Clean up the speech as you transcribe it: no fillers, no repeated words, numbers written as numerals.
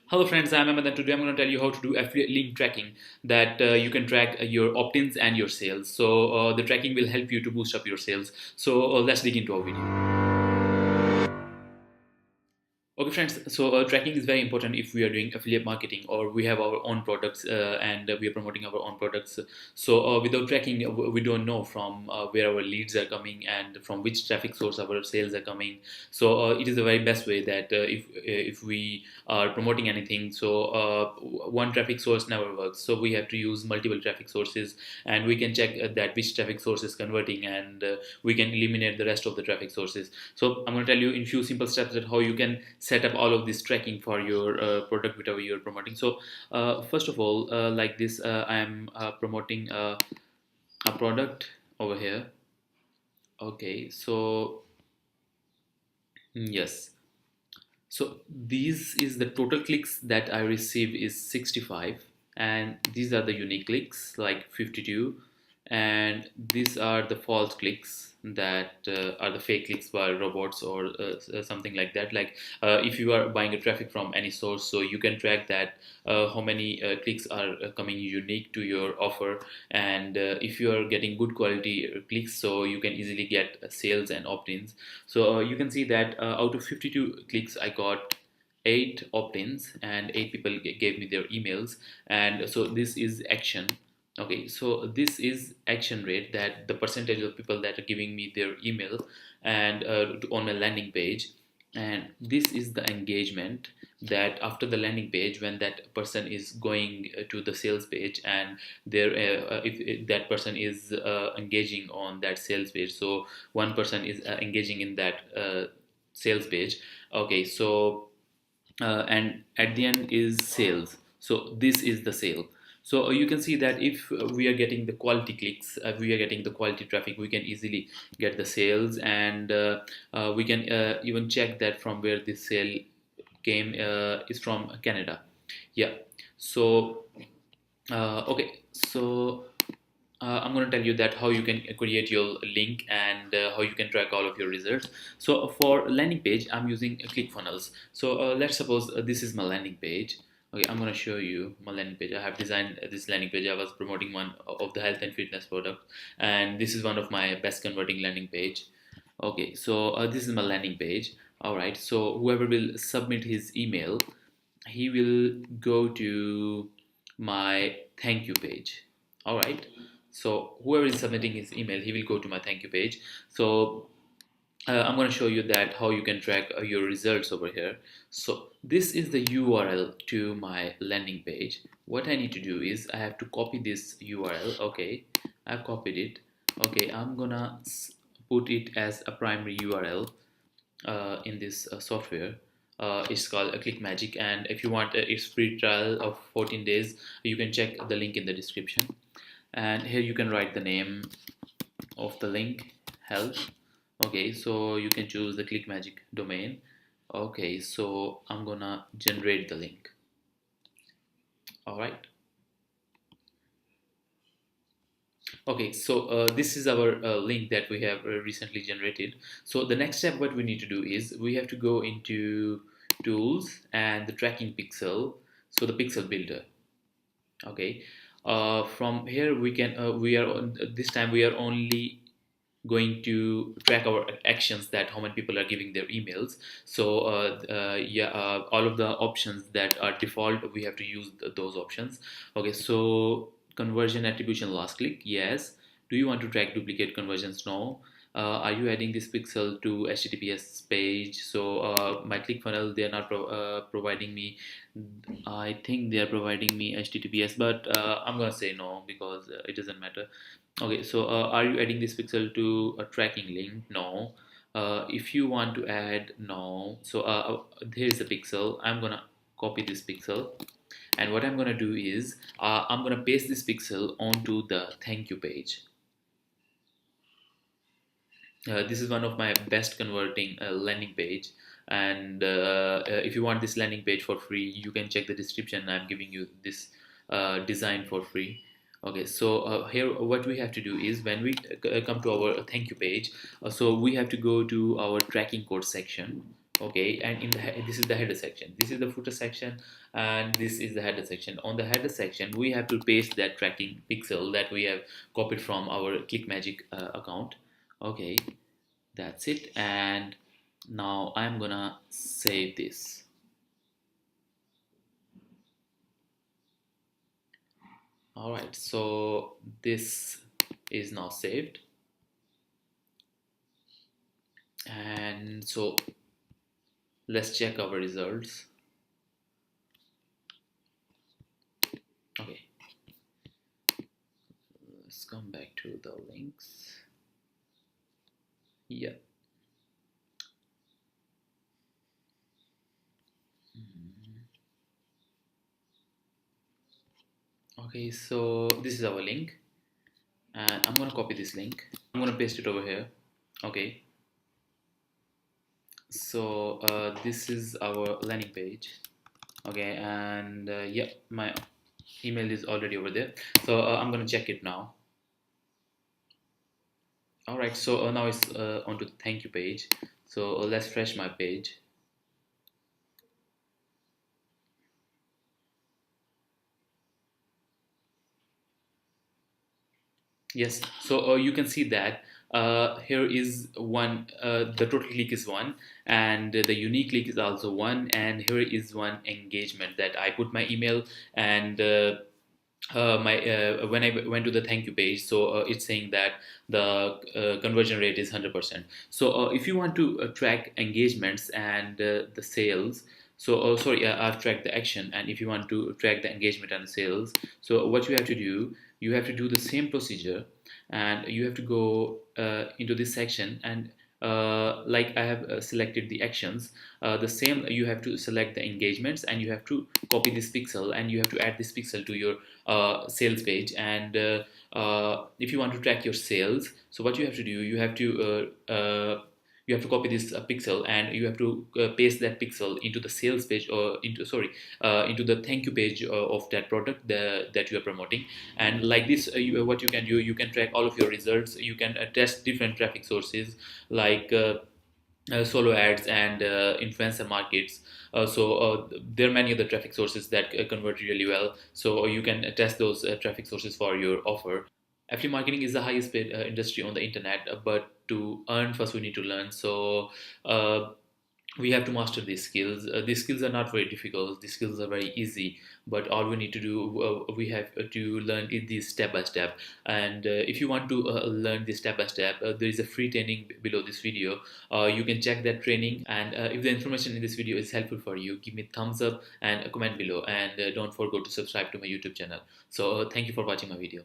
Hello friends, I'm Ahmad and today I'm going to tell you how to do affiliate link tracking that you can track your opt-ins and your sales. So the tracking will help you to boost up your sales. So let's dig into our video. Okay, friends. So tracking is very important if we are doing affiliate marketing or we have our own products and we are promoting our own products. So without tracking, we don't know from where our leads are coming and from which traffic source our sales are coming. So it is the very best way that if we are promoting anything, so one traffic source never works. So we have to use multiple traffic sources, and we can check that which traffic source is converting, and we can eliminate the rest of the traffic sources. So I'm going to tell you in few simple steps that how you can set up all of this tracking for your product whatever you're promoting. So first of all, like this, I am promoting a product over here. Okay, so yes, so these is the total clicks that I receive is 65, and these are the unique clicks like 52, and these are the false clicks that are the fake clicks by robots or something like that. Like if you are buying a traffic from any source, so you can track that how many clicks are coming unique to your offer, and if you are getting good quality clicks, so you can easily get sales and opt-ins. So you can see that out of 52 clicks, I got 8 opt-ins and 8 people gave me their emails. And so this is action. Okay, so this is action rate, that the percentage of people that are giving me their email and on my landing page. And this is the engagement, that after the landing page, when that person is going to the sales page, and there if that person is engaging on that sales page, so one person is engaging in that sales page. Okay, so and at the end is sales, so this is the sale. So you can see that if we are getting the quality clicks, we are getting the quality traffic, we can easily get the sales. And we can even check that from where this sale came is from Canada. Yeah. So okay, so I'm going to tell you that how you can create your link and how you can track all of your results. So for landing page, I'm using ClickFunnels. So let's suppose this is my landing page. Okay, I'm going to show you my landing page. I have designed this landing page. I was promoting one of the health and fitness product, and this is one of my best converting landing page. Okay, so this is my landing page. All right, so whoever will submit his email, he will go to my thank you page. All right, so whoever is submitting his email, he will go to my thank you page. So I'm going to show you that how you can track your results over here. So this is the URL to my landing page. What I need to do is I have to copy this URL. Okay, I've copied it. Okay, I'm gonna put it as a primary URL in this software. It's called a Clickmagick, and if you want its free trial of 14 days, you can check the link in the description. And here you can write the name of the link, health. Okay, so you can choose the Clickmagick domain. Okay, so I'm gonna generate the link. All right. Okay, so this is our link that we have recently generated. So the next step what we need to do is we have to go into tools and the tracking pixel, so the pixel builder. Okay, from here we can we are on, this time we are only going to track our actions, that how many people are giving their emails. So yeah, all of the options that are default, we have to use those options. Okay, so conversion attribution last click, yes. Do you want to track duplicate conversions? No. Are you adding this pixel to HTTPS page? So my ClickFunnels, they are not providing me, I think they are providing me HTTPS, but I'm gonna say no because it doesn't matter. Okay, so are you adding this pixel to a tracking link? No. If you want to add, no. So here is the pixel. I'm gonna copy this pixel, and what I'm gonna do is I'm gonna paste this pixel onto the thank you page. This is one of my best converting landing page, and if you want this landing page for free, you can check the description. I'm giving you this design for free. Okay, so here what we have to do is when we come to our thank you page, so we have to go to our tracking code section. Okay, and this is the header section, this is the footer section, and this is the header section. On the header section we have to paste that tracking pixel that we have copied from our Clickmagick account. Okay, that's it. And now I'm gonna save this. All right, so this is now saved. And so let's check our results. Okay, let's come back to the links. Yeah. Okay, so this is our link, and I'm gonna copy this link. I'm gonna paste it over here. Okay, so this is our landing page. Okay, and yeah, my email is already over there. So I'm gonna check it now. All right, so now it's onto the thank you page. So let's refresh my page. Yes, so you can see that here is one, the total click is one, and the unique click is also one, and here is one engagement that I put my email, and my when I went to the thank you page, so it's saying that the conversion rate is 100%. So if you want to track engagements and the sales, so sorry, I've tracked the action, and if you want to track the engagement and the sales, so what you have to do, you have to do the same procedure, and you have to go into this section, and like I have selected the actions, the same you have to select the engagements, and you have to copy this pixel, and you have to add this pixel to your sales page. And if you want to track your sales, so what you have to do, you have to copy this pixel, and you have to paste that pixel into the sales page, or into, sorry, into the thank you page of that product that you are promoting. And like this, what you can do, you can track all of your results, you can test different traffic sources, like solo ads and influencer markets. So there are many other traffic sources that convert really well. So you can test those traffic sources for your offer. Affiliate marketing is the highest paid industry on the internet, but to earn first we need to learn. So uh, we have to master these skills. These skills are not very difficult. These skills are very easy. But all we need to do, we have to learn these step by step. And if you want to learn this step by step, there is a free training below this video. You can check that training. And if the information in this video is helpful for you, give me a thumbs up and a comment below. And don't forget to subscribe to my YouTube channel. So thank you for watching my video.